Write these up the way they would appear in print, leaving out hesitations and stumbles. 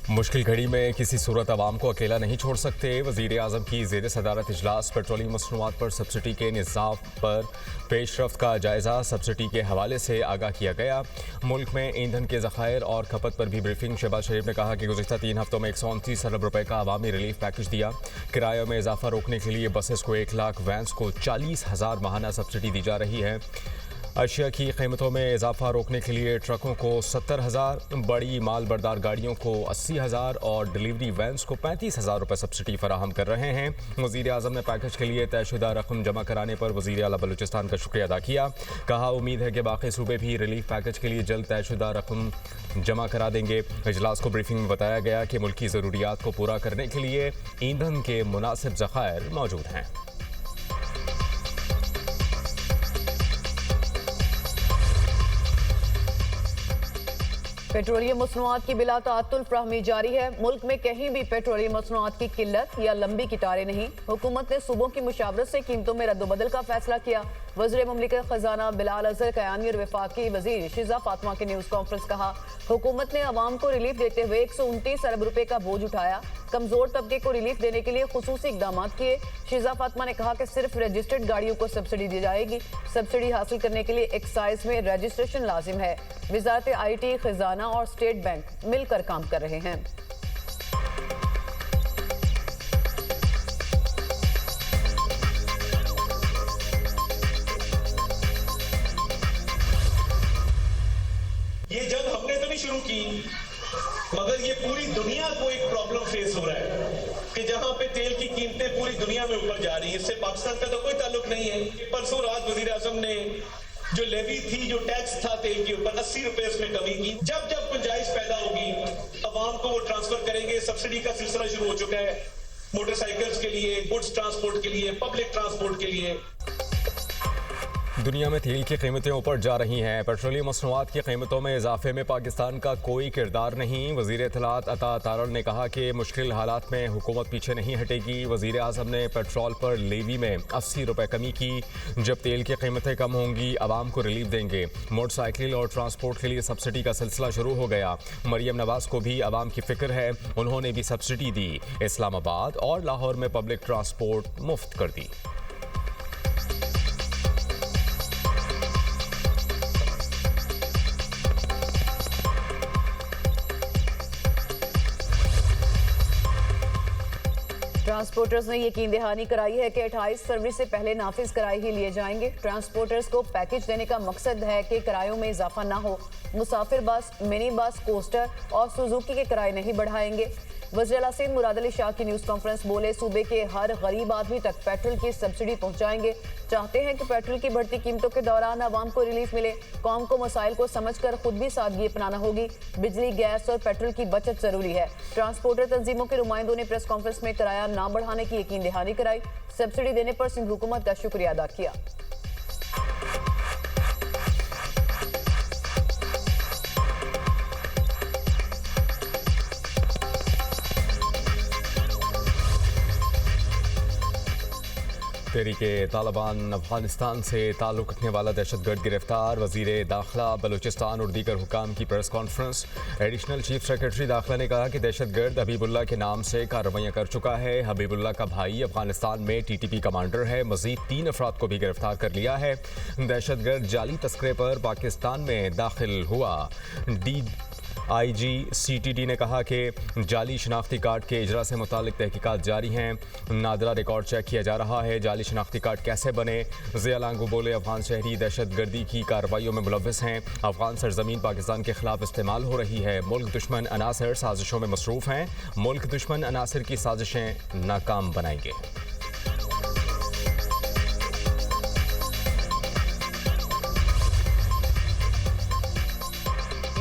मुश्किल घड़ी में किसी सूरत आवाम को अकेला नहीं छोड़ सकते। वज़ीर आज़म की ज़ेर सदारत इजलास पेट्रोलियम मसनूआत पर सब्सिडी के निज़ाम पर पेशरफ्त का जायज़ा। सब्सिडी के हवाले से आगाह किया गया। मुल्क में ईंधन के ज़खायर और खपत पर भी ब्रीफिंग। शहबाज शरीफ ने कहा कि गुज़िश्ता 3 हफ्तों में 129 अरब रुपए का अवामी रिलीफ पैकेज दिया। किरायों में इजाफा रोकने के लिए बसेस को 1 लाख, वैन्स को 40,000 माहाना सब्सिडी दी जा रही है। अशिया की कीमतों में इजाफा रोकने के लिए ट्रकों को 70,000, बड़ी माल बरदार गाड़ियों को 80,000 और डिलीवरी वैन्स को 35,000 रुपये सब्सिडी फराहम कर रहे हैं। वज़ीर आज़म ने पैकेज के लिए तयशुदा रकम जमा कराने पर वज़ीर आला बलूचिस्तान का शुक्रिया अदा किया। कहा उम्मीद है कि बाकी सूबे भी रिलीफ पैकेज के लिए जल्द तयशुदा रकम जमा करा देंगे। इजलास को ब्रीफिंग में बताया गया कि मुल्की ज़रूरियात को पूरा करने के लिए ईंधन के मुनासिब ज़खायर मौजूद हैं। पेट्रोलियम मसनूआत की बिला ताअत्तुल फ्राहमी जारी है। मुल्क में कहीं भी पेट्रोलियम मसनूआत की किल्लत या लंबी कितारें नहीं। हुकूमत ने सूबों की मुशावरत से कीमतों में रद्दबदल का फैसला किया। वज़ीर मुमलिकत खजाना बिलाल अजहर कयानी और वफाकी वज़ीर शिजा फातिमा की न्यूज़ कॉन्फ्रेंस। कहा हुकूमत ने अवाम को रिलीफ देते हुए 129 अरब रुपए का बोझ उठाया। कमजोर तबके को रिलीफ देने के लिए खुसूसी इकदाम किए। शिजा फातिमा ने कहा कि सिर्फ रजिस्टर्ड गाड़ियों को सब्सिडी दी जाएगी। सब्सिडी हासिल करने के लिए एक्साइज में रजिस्ट्रेशन लाजिम है। वजारत IT, खजाना और स्टेट बैंक मिलकर काम कर रहे हैं। ये जंग हमने तो नहीं शुरू की, मगर ये पूरी दुनिया को एक प्रॉब्लम फेस हो रहा है कि जहां पे तेल की कीमतें पूरी दुनिया में ऊपर जा रही हैं। इससे पाकिस्तान का तो कोई ताल्लुक नहीं है। परसों रात वजीर आजम ने जो लेवी थी, जो टैक्स था तेल के ऊपर, 80 रुपए उसमें कमी की। जब जब गुंजाइश पैदा होगी अवाम को वो ट्रांसफर करेंगे। सब्सिडी का सिलसिला शुरू हो चुका है मोटरसाइकिल्स के लिए, गुड्स ट्रांसपोर्ट के लिए, पब्लिक ट्रांसपोर्ट के लिए। दुनिया में तेल की कीमतें ऊपर जा रही हैं। पेट्रोलियम मसनूआत की कीमतों में इजाफे में पाकिस्तान का कोई किरदार नहीं। वज़ीर इत्तलात अता तारड़ ने कहा कि मुश्किल हालात में हुकूमत पीछे नहीं हटेगी। वज़ीर आज़म ने पेट्रोल पर लेवी में 80 रुपये कमी की। जब तेल की कीमतें कम होंगी आवाम को रिलीफ देंगे। मोटरसाइकिल और ट्रांसपोर्ट के लिए सब्सिडी का सिलसिला शुरू हो गया। मरियम नवाज को भी आवाम की फिक्र है, उन्होंने भी सब्सिडी दी। इस्लामाबाद और लाहौर में पब्लिक ट्रांसपोर्ट मुफ्त कर दी। ट्रांसपोर्टर्स ने यकीन दहानी कराई है कि 28 फरवरी से पहले नाफिज किराए ही लिए जाएंगे। ट्रांसपोर्टर्स को पैकेज देने का मकसद है कि किरायों में इजाफा ना हो। मुसाफिर बस, मिनी बस, कोस्टर और सुजुकी के किराए नहीं बढ़ाएंगे। वज़ीर आला सिंध मुराद अली शाह की न्यूज़ कॉन्फ्रेंस। बोले सूबे के हर गरीब आदमी तक पेट्रोल की सब्सिडी पहुंचाएंगे। चाहते हैं कि पेट्रोल की बढ़ती कीमतों के दौरान आवाम को रिलीफ मिले। कौम को मसाइल को समझकर खुद भी सादगी अपनाना होगी। बिजली, गैस और पेट्रोल की बचत जरूरी है। ट्रांसपोर्टर तंजीमों के नुमाइंदों ने प्रेस कॉन्फ्रेंस में किराया ना बढ़ाने की यकीन दहानी कराई। सब्सिडी देने पर सिंध हुकूमत का शुक्रिया अदा किया। तहरीके तालिबान अफगानिस्तान से ताल्लुक़ रखने वाला दहशतगर्द गिरफ्तार। वज़ीर दाखिला बलूचिस्तान और दीगर हुकाम की press conference. Additional chief secretary दाखिला ने कहा कि दहशतगर्द हबीबुल्लाह के नाम से कार्रवाइयाँ कर चुका है। हबीबुल्लाह का भाई अफगानिस्तान में TTP कमांडर है। मज़ीद 3 अफराद को भी गिरफ्तार कर लिया है। दहशतगर्द जाली तस्करे पर पाकिस्तान में दाखिल हुआ। IG CTD ने कहा कि जाली शनाख्ती कार्ड के इजरा से मुतालिक तहकीकात जारी हैं। नादरा रिकॉर्ड चेक किया जा रहा है। जाली शनाख्ती कार्ड कैसे बने? ज़िया लांगू बोले अफगान शहरी दहशतगर्दी की कार्रवाइयों में मुलव्वस हैं। अफगान सरजमीन पाकिस्तान के खिलाफ इस्तेमाल हो रही है। मुल्क दुश्मन अनासर साजिशों में मसरूफ़ हैं। मुल्क दुश्मन अनासर की साजिशें नाकाम बनाएंगे।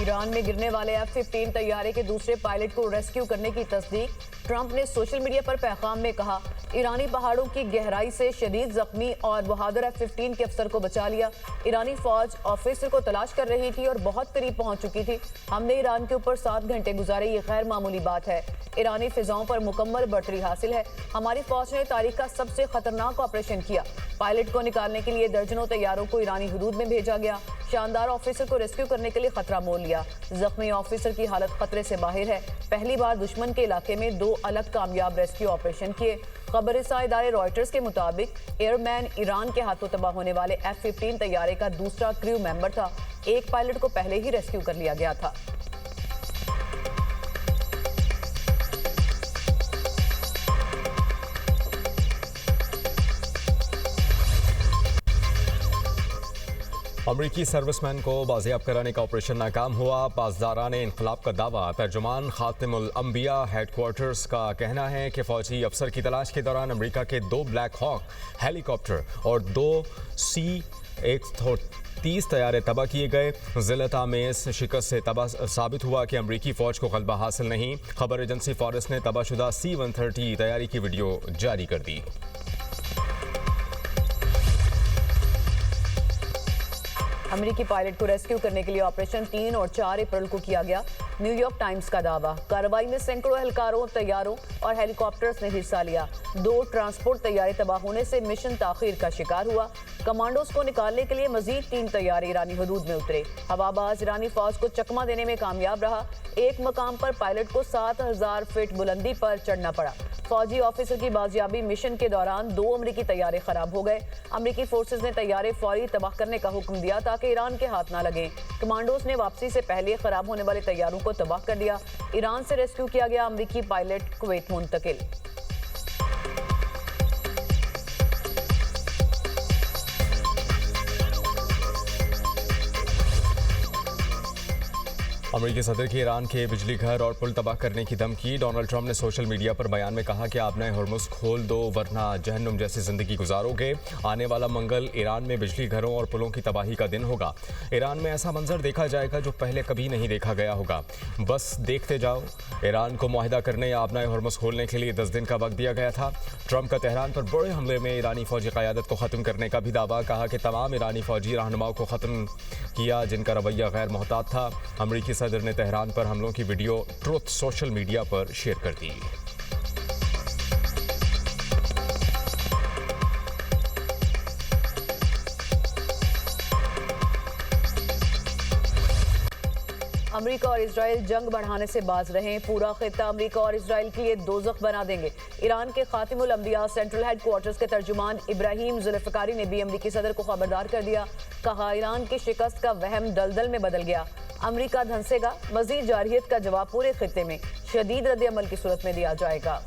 ईरान में गिरने वाले F-15 तैयारे के दूसरे पायलट को रेस्क्यू करने की तस्दीक। ट्रंप ने सोशल मीडिया पर पैगाम में कहा ईरानी पहाड़ों की गहराई से शदीद जख्मी और बहादुर F-15 के अफसर को बचा लिया। ईरानी फौज ऑफिसर को तलाश कर रही थी और बहुत करीब पहुंच चुकी थी। हमने ईरान के ऊपर 7 घंटे गुजारे, ये गैर मामूली बात है। ईरानी फिजाओं पर मुकम्मल बढ़तरी हासिल है। हमारी फौज ने तारीख का सबसे खतरनाक ऑपरेशन किया। पायलट को निकालने के लिए दर्जनों तैयारों को ईरानी हुदूद में भेजा गया। शानदार ऑफिसर को रेस्क्यू करने के लिए खतरा मोल लिया। जख्मी ऑफिसर की हालत खतरे से बाहर है। पहली बार दुश्मन के इलाके में 2 अलग कामयाब रेस्क्यू ऑपरेशन किए। खबरसां इदारे रॉयटर्स के मुताबिक एयरमैन ईरान के हाथों तबाह होने वाले F-15 तैयारे का दूसरा क्रू मेंबर था। एक पायलट को पहले ही रेस्क्यू कर लिया गया था। अमरीकी सर्विसमैन को बाजियाब कराने का ऑपरेशन नाकाम हुआ। पासदारान इनकलाब का दावा। तर्जुमान खातिमुल अंबिया हेडक्वार्टर्स का कहना है कि फौजी अफसर की तलाश के दौरान अमरीका के 2 ब्लैक हॉक हेलीकॉप्टर और 2 C-130 तैयारे तबाह किए गए। ज़िलता में इस शिकस्त से साबित हुआ कि अमरीकी फौज को गलबा हासिल नहीं। खबर एजेंसी फॉरेस्ट ने तबाहशुदा C-130 तैयारी की वीडियो जारी कर दी। अमेरिकी पायलट को रेस्क्यू करने के लिए ऑपरेशन 3 और 4 अप्रैल को किया गया। न्यूयॉर्क टाइम्स का दावा। कार्रवाई में सैकड़ों एहलकारों, तैयारों और हेलीकॉप्टर्स ने हिस्सा लिया। 2 ट्रांसपोर्ट तैयारे तबाह होने से मिशन ताखीर का शिकार हुआ। कमांडोज को निकालने के लिए मजीद 3 तैयारे ईरानी हदूद में उतरे। हवाबाज ईरानी फौज को चकमा देने में कामयाब रहा। एक मकाम पर पायलट को 7000 फीट बुलंदी पर चढ़ना पड़ा। फौजी ऑफिसर की बाजियाबी मिशन के दौरान 2 अमरीकी तैयारे खराब हो गए। अमरीकी फोर्सेज ने तैयारे फौरी तबाह करने का हुक्म दिया ताकि ईरान के हाथ ना लगे। कमांडोज ने वापसी से पहले खराब होने वाले तैयारों को तबाह कर दिया। ईरान से रेस्क्यू किया गया अमरीकी पायलट कुवैत मुंतकिल। अमेरिकी सदर की ईरान के बिजली घर और पुल तबाह करने की धमकी। डोनाल्ड ट्रंप ने सोशल मीडिया पर बयान में कहा कि आपने हॉर्मुज़ खोल दो वरना जहन्नुम जैसी जिंदगी गुजारोगे। आने वाला मंगल ईरान में बिजली घरों और पुलों की तबाही का दिन होगा। ईरान में ऐसा मंजर देखा जाएगा जो पहले कभी नहीं देखा गया होगा। बस देखते जाओ। ईरान को मुआहिदा करने या आपने हॉर्मुज़ खोलने के लिए 10 दिन का वक्त दिया गया था। ट्रंप का तेहरान पर बड़े हमले में ईरानी फौजी क़यादत को ख़त्म करने का भी दावा। कहा कि तमाम ईरानी फौजी रहनुमाओं को ख़त्म किया जिनका रवैया गैर मोहतात था। अमरीकी सदर ने तेहरान पर हमलों की वीडियो ट्रुथ सोशल मीडिया पर शेयर कर दी। अमेरिका और इजराइल जंग बढ़ाने से बाज रहें। पूरा खित्ता अमेरिका और इजराइल के लिए दोज़ख बना देंगे। ईरान के खातिमुल अंबिया सेंट्रल हेडक्वार्टर्स के तर्जुमान इब्राहिम जुल्फ़िकारी ने भी अमेरिकी सदर को खबरदार कर दिया। कहा, ईरान की शिकस्त का वहम दलदल में बदल गया। अमेरिका धंसेगा। मजीद जारहियत का जवाब पूरे खित्ते में शदीद रद्द-ए-अमल की सूरत में दिया जाएगा।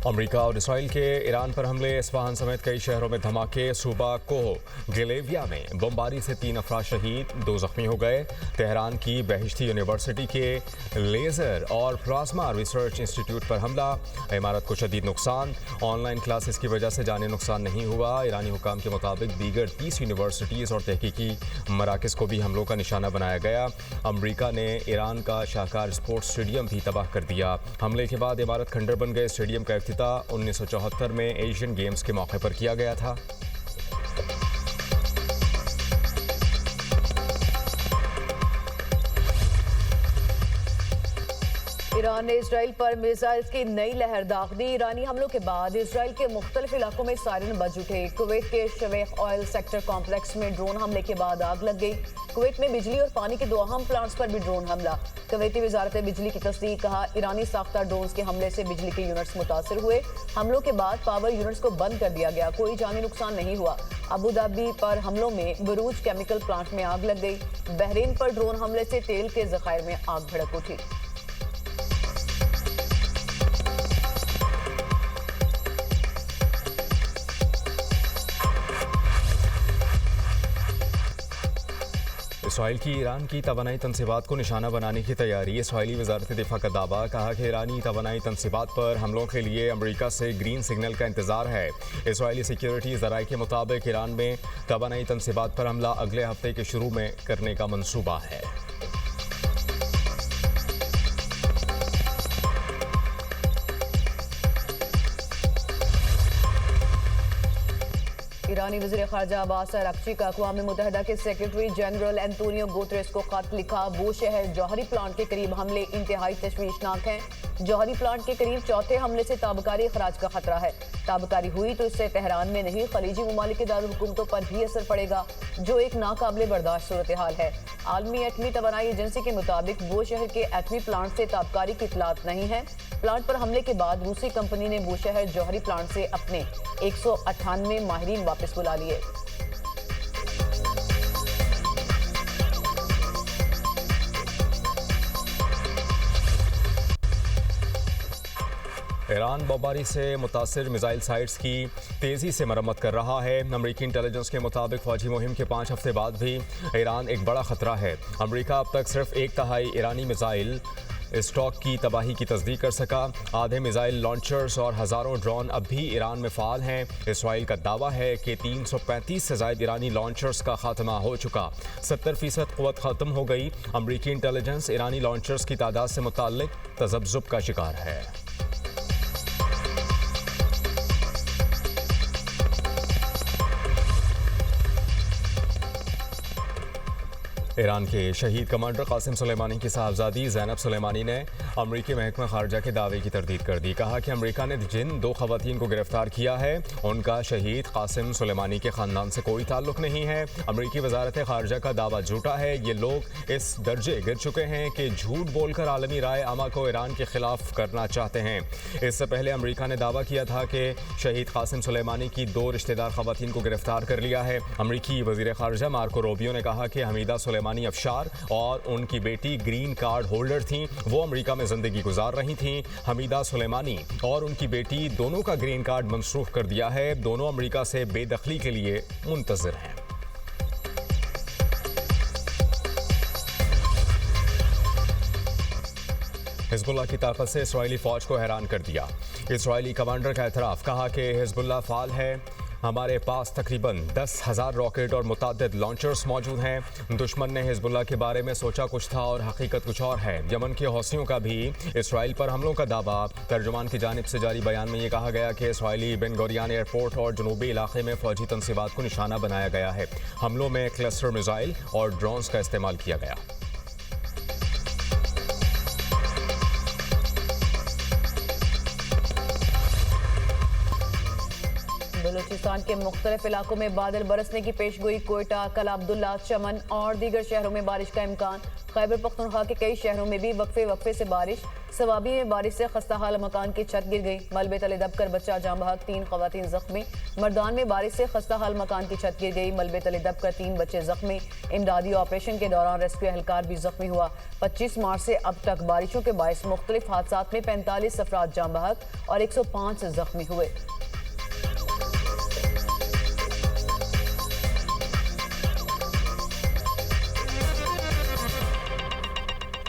अमेरिका और इसराइल के ईरान पर हमले। इस्फहान समेत कई शहरों में धमाके। सूबा कोह गिलेविया में बमबारी से 3 अफराद शहीद, 2 जख्मी हो गए। तेहरान की बहिश्ती यूनिवर्सिटी के लेज़र और प्लाज्मा रिसर्च इंस्टीट्यूट पर हमला। इमारत को शदीद नुकसान। ऑनलाइन क्लासेस की वजह से जानी नुकसान नहीं हुआ। ईरानी हुकाम के मुताबिक दीगर 30 यूनिवर्सिटीज़ और तहकीकी मराकज़ को भी हमलों का निशाना बनाया गया। अमरीका ने ईरान का शाहकार स्पोर्ट्स स्टेडियम भी तबाह कर दिया। हमले के बाद इमारत खंडर बन गए। स्टेडियम का 1974 में एशियन गेम्स के मौके पर किया गया था। ईरान ने इसराइल पर मिसाइल्स की नई लहर दाग दी। ईरानी हमलों के बाद इसराइल के मुख्तलिफ इलाकों में सायरन बज उठे। कुवैत के शवेख ऑयल सेक्टर कॉम्प्लेक्स में ड्रोन हमले के बाद आग लग गई। कुवैत में बिजली और पानी के 2 अहम प्लांट्स पर भी ड्रोन हमला। कुवैती वजारत बिजली की तस्दीक। कहा, ईरानी साख्ता ड्रोन्स के हमले से बिजली के यूनिट्स मुतासर हुए। हमलों के बाद पावर यूनिट्स को बंद कर दिया गया। कोई जानी नुकसान नहीं हुआ। अबू धाबी पर हमलों में बरूज केमिकल प्लांट में आग लग गई। बहरीन पर ड्रोन हमले से तेल के जखायर में आग भड़क उठी। इसराइल की ईरान की तवानाई तनसीबात को निशाना बनाने की तैयारी। इसराइली वजारत दिफा का दावा, कहा कि ईरानी तवानाई तनसीबात पर हमलों के लिए अमरीका से ग्रीन सिग्नल का इंतजार है। इसराइली सिक्योरिटी ज़राए के मुताबिक ईरान में तवानाई तनसीबात पर हमला अगले हफ्ते के शुरू में करने का मंसूबा है। ईरानी वज़ीर ख़ारजा अब्बास अराग़ची का अक़वाम मुत्तहिदा के सेक्रेटरी जनरल एंटोनियो गुतेरेस को खत लिखा। वो शहर जौहरी प्लांट के करीब हमले इंतहाई तशवीशनाक हैं। जौहरी प्लांट के करीब चौथे हमले से ताबकारी अखराज का खतरा है। ताबकारी हुई तो इससे तेहरान में नहीं खलीजी ममालिक के दारुल हुकूमतों पर भी असर पड़ेगा, जो एक नाकाबिले बर्दाश्त सूरत हाल है। आलमी एटमी तवानाई एजेंसी के मुताबिक वो शहर के एटमी प्लांट से ताबकारी की इतलात नहीं है। प्लांट पर हमले के बाद रूसी कंपनी ने वो शहर जौहरी प्लांट से अपने 198 माहिरीन वापस बुला लिए। ईरान बमबारी से मुतासिर मिसाइल साइट्स की तेज़ी से मरम्मत कर रहा है। अमरीकी इंटेलिजेंस के मुताबिक फौजी मुहिम के 5 हफ्ते बाद भी ईरान एक बड़ा खतरा है। अमरीका अब तक सिर्फ 1/3 ईरानी मिसाइल स्टॉक की तबाही की तस्दीक कर सका। आधे मिसाइल लॉन्चर्स और हज़ारों ड्रोन अब भी ईरान में फ़ाल हैं। इसराइल का दावा है कि 335 से ज़ायद ईरानी लॉन्चर्स का खात्मा हो चुका। 70% क़ुव्वत ख़त्म हो गई। अमरीकी इंटेलिजेंस ईरानी लॉन्चर्स की तादाद से मुताल्लिक तज़ब्ज़ुब का शिकार है। ईरान के शहीद कमांडर कासिम सुलेमानी की साहबजादी ज़ैनब सुलेमानी ने अमरीकी महकमा खारजा के दावे की तरदीद कर दी। कहा कि अमरीका ने जिन 2 ख़वातीन को गिरफ्तार किया है उनका शहीद कासिम सुलेमानी के ख़ानदान से कोई ताल्लुक़ नहीं है। अमरीकी वजारत खारजा का दावा झूठा है। ये लोग इस दर्जे गिर चुके हैं कि झूठ बोलकर आलमी राय आमा को ईरान के ख़िलाफ़ करना चाहते हैं। इससे पहले अमरीका ने दावा किया था कि शहीद कासिम सुलेमानी की 2 रिश्तेदार ख़वातीन को गिरफ्तार कर लिया है। अमरीकी वज़ीर ख़ारजा मार्को रूबियो ने कहा कि हमीदा सुलेमानी अफशार और उनकी बेटी ग्रीन कार्ड होल्डर थीं। वो अमेरिका में जिंदगी गुजार रही थीं। हमीदा सुलेमानी और उनकी बेटी दोनों का ग्रीन कार्ड मनसूख कर दिया है। दोनों अमेरिका से बेदखली के लिए मुंतज़िर हैं। हिज़्बुल्लाह की ताकत से इसराइली फ़ौज को हैरान कर दिया। इसराइली कमांडर का एतराफ़, कहा कि हिज़्बुल्लाह फ़ाल है। हमारे पास तकरीबन 10,000 रॉकेट और मुताद्दिद लॉन्चर्स मौजूद हैं। दुश्मन ने हिज़्बुल्लाह के बारे में सोचा कुछ था और हकीकत कुछ और है। यमन के हौसियों का भी इसराइल पर हमलों का दावा। तर्जुमान की जानिब से जारी बयान में ये कहा गया कि इसराइली बेन गुरियन एयरपोर्ट और जनूबी इलाके में फ़ौजी तनसीबात को निशाना बनाया गया है। हमलों में क्लस्टर मिसाइल और ड्रोन्स का इस्तेमाल किया गया। बलूचिस्तान के मुख्तलिफ इलाकों में बादल बरसने की पेशगोई। कोयटा, कला अब्दुल्ला, चमन और दीगर शहरों में बारिश का इम्कान। खैबर पख्तूनख्वा के कई शहरों में भी वक्फे से बारिश। सवाबी में बारिश से खस्ताहाल मकान की छत गिर गई। मलबे तले दबकर बच्चा जाँ बहक, 3 खवातीन जख्मी। मर्दान में बारिश से खस्ताहाल मकान की छत गिर गई। मलबे तले दबकर 3 बच्चे जख्मी। इमदादी ऑपरेशन के दौरान रेस्क्यू एहलकार भी जख्मी हुआ। 25 मार्च से अब तक बारिशों के बायस मुख्तलिफ हादसात में 45 अफराद जाँ बहक और 105 जख्मी हुए।